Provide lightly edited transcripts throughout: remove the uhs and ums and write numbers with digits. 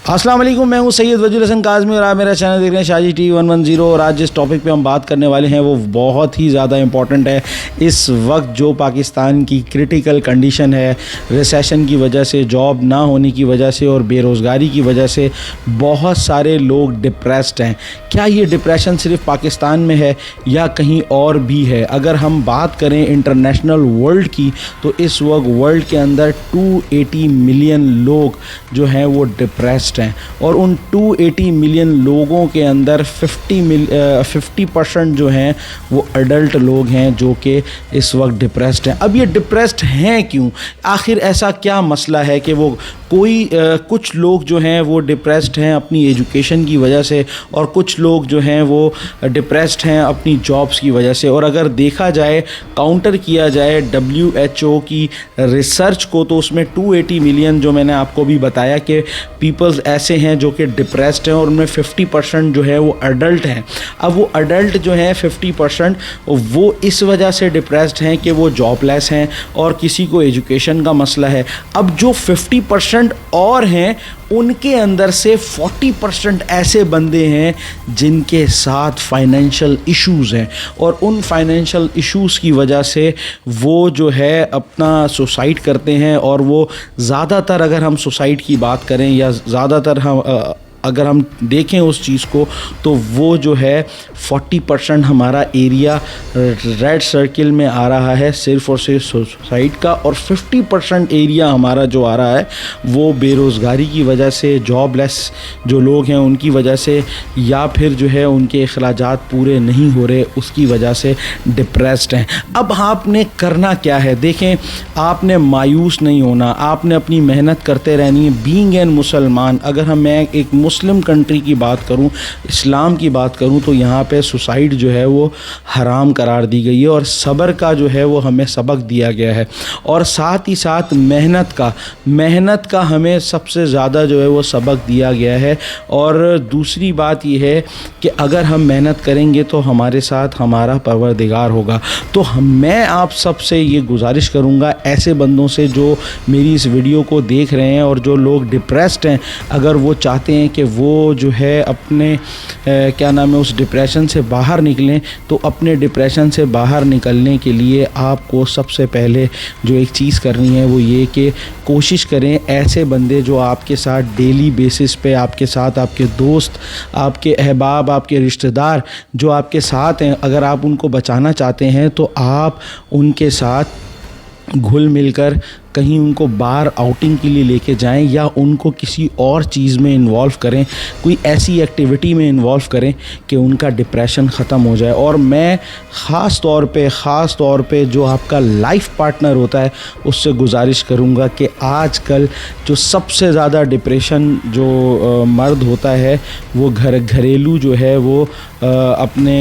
अस्सलाम वालेकुम, मैं हूं सैयद वजीर हसन काज़मी और आप मेरा चैनल देख रहे हैं शाजी टी 110। और आज जिस टॉपिक पे हम बात करने वाले हैं वो बहुत ही ज़्यादा इम्पॉर्टेंट है। इस वक्त जो पाकिस्तान की क्रिटिकल कंडीशन है, रिसेशन की वजह से, जॉब ना होने की वजह से और बेरोज़गारी की वजह से बहुत सारे लोग डिप्रेस्ड हैं। क्या ये डिप्रेशन सिर्फ पाकिस्तान में है या कहीं और भी है? अगर हम बात करें इंटरनेशनल वर्ल्ड की तो इस वक्त वर्ल्ड के अंदर 280 मिलियन लोग जो हैं वो डिप्रेस्ड हैं और उन 280 मिलियन लोगों के अंदर 50% जो हैं वो अडल्ट लोग हैं जो कि इस वक्त डिप्रेस्ड हैं। अब ये डिप्रेस्ड हैं क्यों? आखिर ऐसा क्या मसला है कि वो कुछ लोग जो हैं वो डिप्रेस्ड हैं अपनी एजुकेशन की वजह से और कुछ लोग जो हैं वो डिप्रेस्ड हैं अपनी जॉब्स की वजह से। और अगर देखा जाए, काउंटर किया जाए WHO की रिसर्च को, तो उसमें 280 मिलियन जो मैंने आपको भी बताया कि पीपल्स ऐसे हैं जो कि डिप्रेस्ड हैं और उनमें 50% जो है वो अडल्ट हैं। अब वो अडल्ट जो हैं 50% वो इस वजह से डिप्रेस्ड हैं कि वो जॉबलेस हैं और किसी को एजुकेशन का मसला है। अब जो 50% और हैं उनके अंदर से 40% ऐसे बंदे हैं जिनके साथ फाइनेंशियल इश्यूज़ हैं और उन फाइनेंशियल इश्यूज़ की वजह से वो जो है अपना सुसाइड करते हैं। और वो ज़्यादातर, अगर हम सुसाइड की बात करें या ज़्यादातर अगर हम देखें उस चीज़ को, तो वो जो है 40% हमारा एरिया रेड सर्किल में आ रहा है सिर्फ़ और सिर्फ सुसाइड का, और 50% एरिया हमारा जो आ रहा है वो बेरोज़गारी की वजह से, जॉबलेस जो लोग हैं उनकी वजह से, या फिर जो है उनके अखराजात पूरे नहीं हो रहे उसकी वजह से डिप्रेस्ड हैं। अब आपने करना क्या है? देखें, आपने मायूस नहीं होना, आपने अपनी मेहनत करते रहनी है। बीइंग एन मुसलमान, अगर मैं एक मुस्लिम कंट्री की बात करूं, इस्लाम की बात करूं, तो यहाँ पे सुसाइड जो है वो हराम करार दी गई है और सब्र का जो है वो हमें सबक दिया गया है। और साथ ही साथ मेहनत का हमें सबसे ज़्यादा जो है वो सबक दिया गया है। और दूसरी बात ये है कि अगर हम मेहनत करेंगे तो हमारे साथ हमारा परवरदिगार होगा। तो मैं आप सबसे ये गुजारिश करूँगा, ऐसे बंदों से जो मेरी इस वीडियो को देख रहे हैं और जो लोग डिप्रेस्ड हैं, अगर वो चाहते हैं कि वो जो है अपने उस डिप्रेशन से बाहर निकलें, तो अपने डिप्रेशन से बाहर निकलने के लिए आपको सबसे पहले जो एक चीज़ करनी है वो ये कि कोशिश करें ऐसे बंदे जो आपके साथ डेली बेसिस पे आपके साथ, आपके दोस्त, आपके अहबाब, आपके रिश्तेदार जो आपके साथ हैं, अगर आप उनको बचाना चाहते हैं तो आप उनके साथ घुल मिलकर कहीं उनको बाहर आउटिंग के लिए लेके जाएं या उनको किसी और चीज़ में इन्वॉल्व करें, कोई ऐसी एक्टिविटी में इन्वॉल्व करें कि उनका डिप्रेशन ख़त्म हो जाए। और मैं ख़ास तौर पे जो आपका लाइफ पार्टनर होता है उससे गुजारिश करूंगा कि आजकल जो सबसे ज़्यादा डिप्रेशन जो मर्द होता है वो घरेलू जो है वो अपने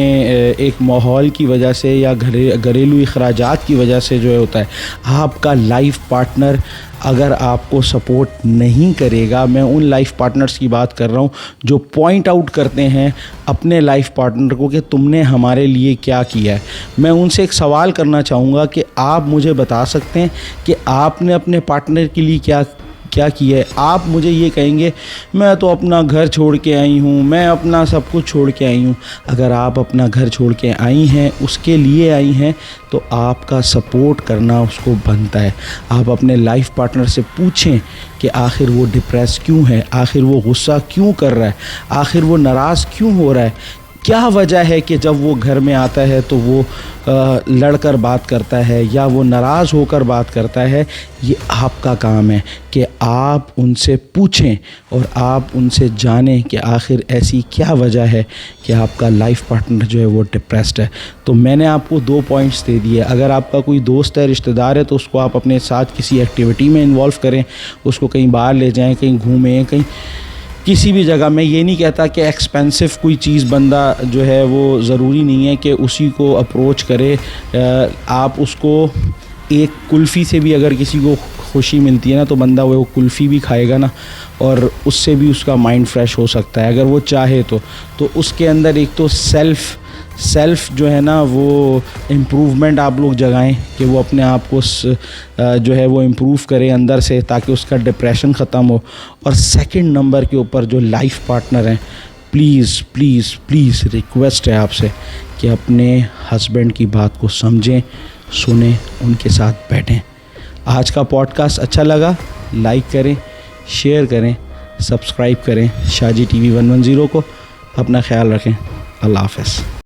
एक माहौल की वजह से या घरेलू अखराजात की वजह से जो है होता है। आपका लाइफ पार्टनर अगर आपको सपोर्ट नहीं करेगा, मैं उन लाइफ पार्टनर्स की बात कर रहा हूँ जो पॉइंट आउट करते हैं अपने लाइफ पार्टनर को कि तुमने हमारे लिए क्या किया है। मैं उनसे एक सवाल करना चाहूँगा कि आप मुझे बता सकते हैं कि आपने अपने पार्टनर के लिए क्या किया है? आप मुझे ये कहेंगे मैं तो अपना घर छोड़ के आई हूँ, मैं अपना सब कुछ छोड़ के आई हूँ। अगर आप अपना घर छोड़ के आई हैं, उसके लिए आई हैं, तो आपका सपोर्ट करना उसको बनता है। आप अपने लाइफ पार्टनर से पूछें कि आखिर वो डिप्रेस क्यों है, आखिर वो गुस्सा क्यों कर रहा है, आखिर वो नाराज़ क्यों हो रहा है, क्या वजह है कि जब वो घर में आता है तो वो लड़कर बात करता है या वो नाराज़ होकर बात करता है। ये आपका काम है कि आप उनसे पूछें और आप उनसे जानें कि आखिर ऐसी क्या वजह है कि आपका लाइफ पार्टनर जो है वो डिप्रेस्ड है। तो मैंने आपको 2 पॉइंट्स दे दिए। अगर आपका कोई दोस्त है, रिश्तेदार है, तो उसको आप अपने साथ किसी एक्टिविटी में इन्वॉल्व करें, उसको कहीं बाहर ले जाएँ, कहीं घूमें, कहीं किसी भी जगह। मैं ये नहीं कहता कि एक्सपेंसिव कोई चीज़ बंदा जो है वो ज़रूरी नहीं है कि उसी को अप्रोच करे। आप उसको एक कुल्फ़ी से भी अगर किसी को खुशी मिलती है ना, तो बंदा वो कुल्फ़ी भी खाएगा ना, और उससे भी उसका माइंड फ्रेश हो सकता है अगर वो चाहे तो उसके अंदर एक तो सेल्फ़ سیلف جو ہے نا وہ امپروومنٹ آپ لوگ جگائیں کہ وہ اپنے آپ کو جو ہے وہ امپروو کرے اندر سے تاکہ اس کا ڈپریشن ختم ہو. اور سیکنڈ نمبر کے اوپر جو لائف پارٹنر ہیں, پلیز پلیز پلیز ریکویسٹ ہے آپ سے کہ اپنے ہسبینڈ کی بات کو سمجھیں, سنیں, ان کے ساتھ بیٹھیں. آج کا پوڈ کاسٹ اچھا لگا, لائک کریں, شیئر کریں, سبسکرائب کریں شاہ جی ٹی وی 110 کو. اپنا خیال رکھیں. اللہ حافظ.